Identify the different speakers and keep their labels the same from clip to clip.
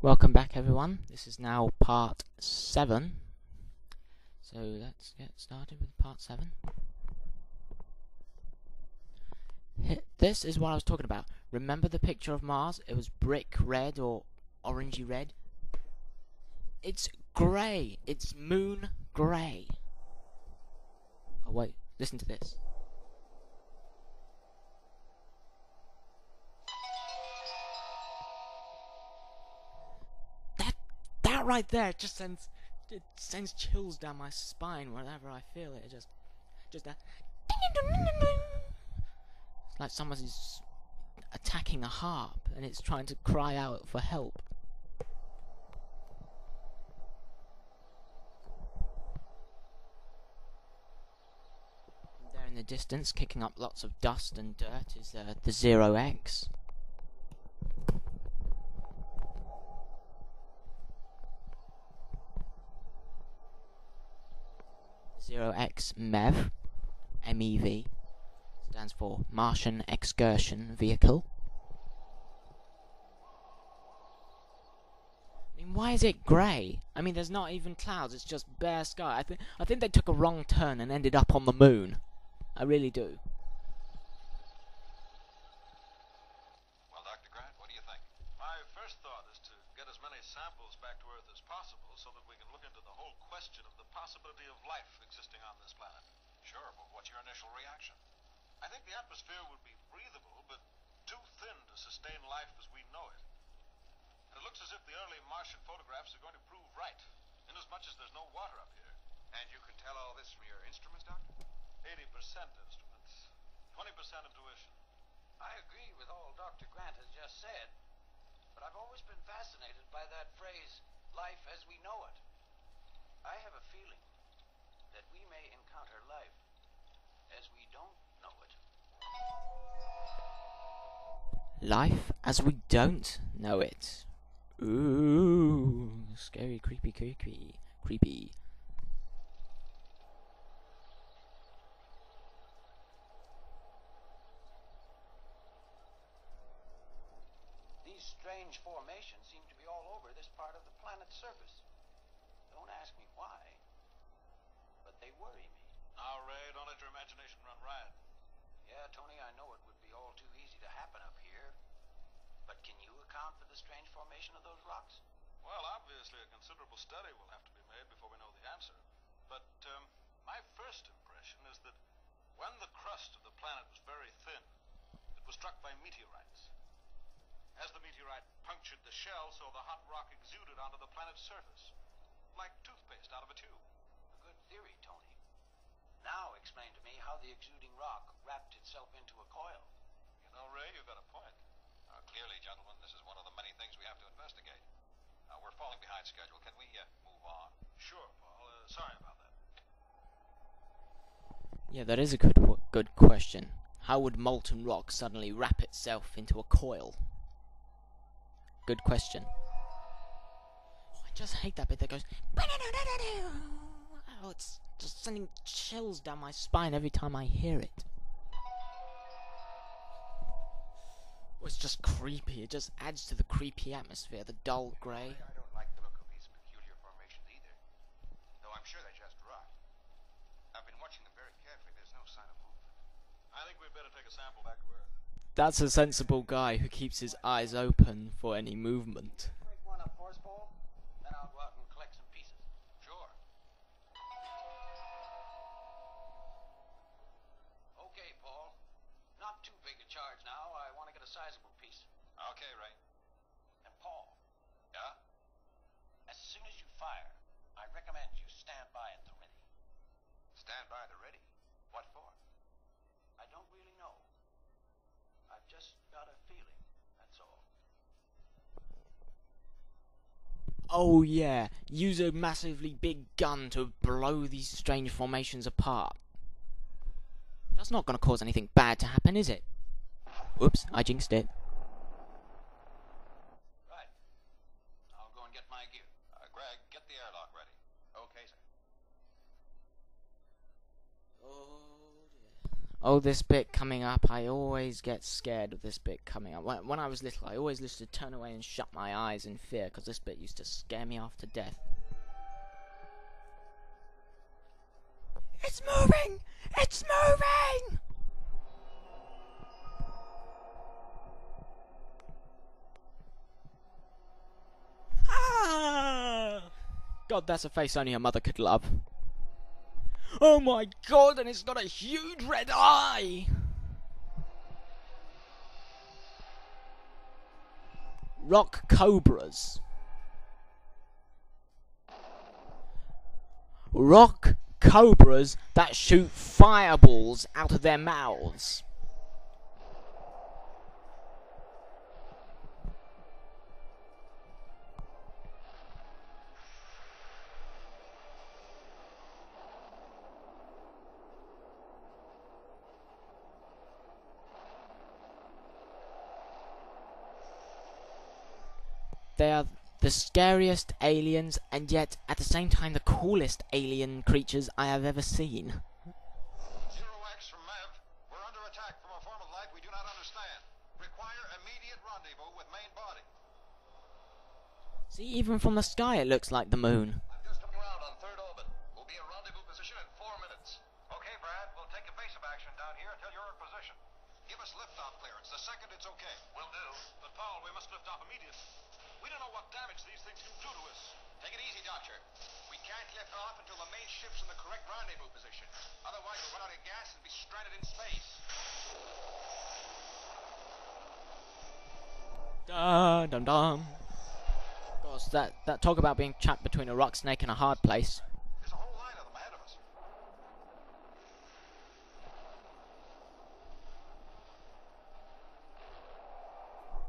Speaker 1: Welcome back, everyone. This is now part 7. So let's get started with part 7. This is what I was talking about. Remember the picture of Mars? It was brick red or orangey red. It's grey. It's moon grey. Oh wait, listen to this. That right there just sends chills down my spine whenever I feel it. Just that. It's like someone's attacking a harp and it's trying to cry out for help. There in the distance, kicking up lots of dust and dirt, is the 0X. MEV, MEV, stands for Martian Excursion Vehicle. I mean, why is it grey? I mean, there's not even clouds, it's just bare sky. I think they took a wrong turn and ended up on the moon. I really do.
Speaker 2: Well, Dr. Grant, what do you think? My first thought is to get as many samples back to Earth as possible so that we can look into the whole question of the possibility of life existing on this planet. Sure, but what's your initial reaction? I think the atmosphere would be breathable, but too thin to sustain life as we know it. And it looks as if the early Martian photographs are going to prove right, inasmuch as there's no water up here. And you can tell all this from your instruments, Doctor? 80% instruments, 20% intuition.
Speaker 3: I agree with all Dr. Grant has just said, but I've always been fascinated by that phrase, life as we know it. I have a feeling that we may encounter life as we don't know it.
Speaker 1: Life as we don't know it. Ooh, scary, creepy.
Speaker 3: These strange formations seem to be all over this part of the planet's surface. Don't ask me why, but they worry me.
Speaker 2: Now, Ray, don't let your imagination run riot.
Speaker 3: Yeah, Tony, I know it would be all too easy to happen up here, but can you account for the strange formation of those rocks?
Speaker 2: Well, obviously a considerable study will have to be made before we know the answer. But my first impression is that when the crust of the planet was very thin, it was struck by meteorites. As the meteorite punctured the shell, so the hot rock exuded onto the planet's surface, like toothpaste out of a tube.
Speaker 3: A good theory, Tony. Now explain to me how the exuding rock wrapped itself into a coil.
Speaker 2: You know, Ray, you've got a point.
Speaker 4: Clearly, gentlemen, this is one of the many things we have to investigate. We're falling behind schedule. Can we move on?
Speaker 2: Sure, Paul. Sorry about that.
Speaker 1: Yeah, that is a good question. How would molten rock suddenly wrap itself into a coil? Good question. Oh, I just hate that bit that goes. Oh, it's just sending chills down my spine every time I hear it. Oh, it's just creepy. It just adds to the creepy atmosphere. The dull grey.
Speaker 4: I don't like the look of these peculiar formations either, though I'm sure they're just rock. I've been watching them very carefully. There's no sign of movement.
Speaker 2: I think we'd better take a sample back to Earth.
Speaker 1: That's a sensible guy who keeps his eyes open for any movement.
Speaker 3: Break one up for us, Paul. Then I'll go out and collect some pieces.
Speaker 4: Sure.
Speaker 3: Okay, Paul. Not too big a charge now. I want to get a sizable piece.
Speaker 4: Okay, Ray.
Speaker 3: And Paul,
Speaker 4: Yeah?
Speaker 3: as soon as you fire, I recommend you stand by at the ready.
Speaker 4: Stand by the ready. What for?
Speaker 3: I don't really know. I've just got a feeling, that's all.
Speaker 1: Oh yeah, use a massively big gun to blow these strange formations apart. That's not going to cause anything bad to happen, is it? Oops, I jinxed it.
Speaker 3: Right. I'll go and get my gear.
Speaker 4: Greg, get the airlock ready. Okay, sir.
Speaker 1: Oh dear. Oh, this bit coming up, I always get scared of this bit coming up. When I was little, I always used to turn away and shut my eyes in fear, because this bit used to scare me half to death. It's moving! It's moving! Ah! God, that's a face only a mother could love. Oh my god, and it's got a huge red eye! Rock cobras. Rock cobras that shoot fireballs out of their mouths. They are the scariest aliens, and yet at the same time the coolest alien creatures I have ever seen.
Speaker 2: 0X from Mev. We're under attack from a form of life we do not understand. Require immediate rendezvous with main body.
Speaker 1: See, even from the sky it looks like the moon.
Speaker 2: I'm just coming around on third orbit. We'll be in rendezvous position in 4 minutes. Okay, Brad. We'll take evasive action down here until you're in position. Give us liftoff clearance. The second it's okay. Will do. But, Paul, we must lift off immediately. We don't know what damage these things can do to us.
Speaker 4: Take it easy, Doctor. We can't lift off until the main ship's in the correct rendezvous position. Otherwise, we'll run out of gas and be stranded in space.
Speaker 1: Dun dum dum. Of course, that talk about being trapped between a rock snake and a hard place.
Speaker 2: There's a whole line of them ahead of us.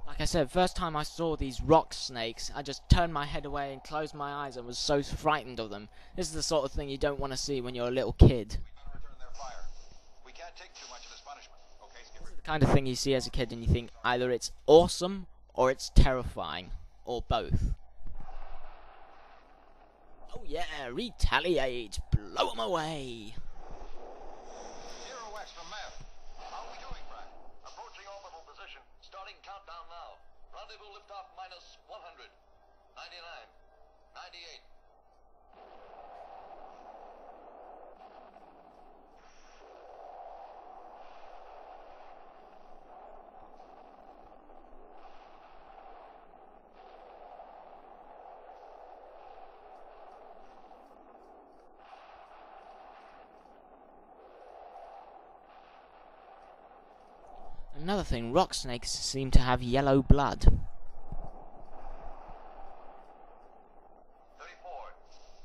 Speaker 1: Like I said, first time I saw these rock snakes, I just turned my head away and closed my eyes and was so frightened of them. This is the sort of thing you don't want to see when you're a little kid.
Speaker 2: We better return their fire. We can't take too much of this punishment. Okay,
Speaker 1: This
Speaker 2: Skipper?
Speaker 1: is the kind of thing you see as a kid and you think either it's awesome or it's terrifying, or both. Oh yeah, retaliate, blow 'em away.
Speaker 2: 0X from Mev. How are we doing, Brad?
Speaker 5: Approaching orbital position. Starting countdown now. Rendezvous liftoff minus 100. 99. 98.
Speaker 1: Another thing, rock snakes seem to have yellow blood.
Speaker 5: 34.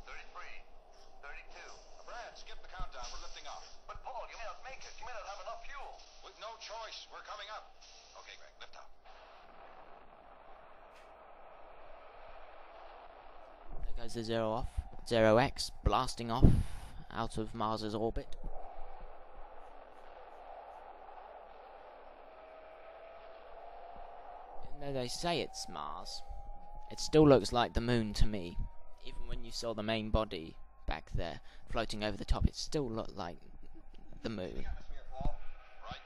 Speaker 5: 33. 32.
Speaker 2: Brad, skip the countdown. We're lifting off.
Speaker 5: But Paul, you may not make it. You may not have enough fuel.
Speaker 2: With no choice. We're coming up. Okay, Greg, lift off.
Speaker 1: There goes the 0X, blasting off out of Mars's orbit. Even though they say it's Mars, it still looks like the moon to me. Even when you saw the main body back there floating over the top, it still looked like the moon.
Speaker 2: Atmosphere, Paul. Right.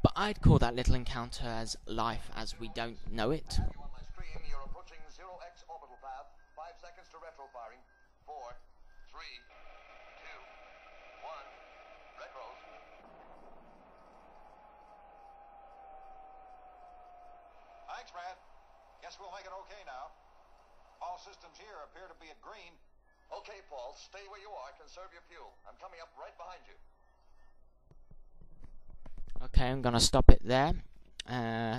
Speaker 1: But I'd call that little encounter as life as we don't know it.
Speaker 5: You on my screen, you're approaching 0X orbital path. 5 seconds to retro firing. 4, 3, 2, 1. Retros.
Speaker 2: Thanks, Brad. Guess we'll make it okay now. All systems here appear to be at green.
Speaker 5: Okay, Paul, stay where you are. Conserve your fuel. I'm coming up right behind you.
Speaker 1: Okay, I'm gonna stop it there.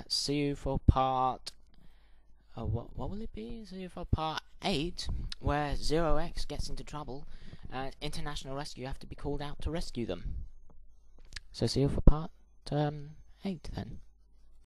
Speaker 1: See you for part. What will it be? See you for part 8, where 0X gets into trouble, and international rescue have to be called out to rescue them. So see you for part 8 then.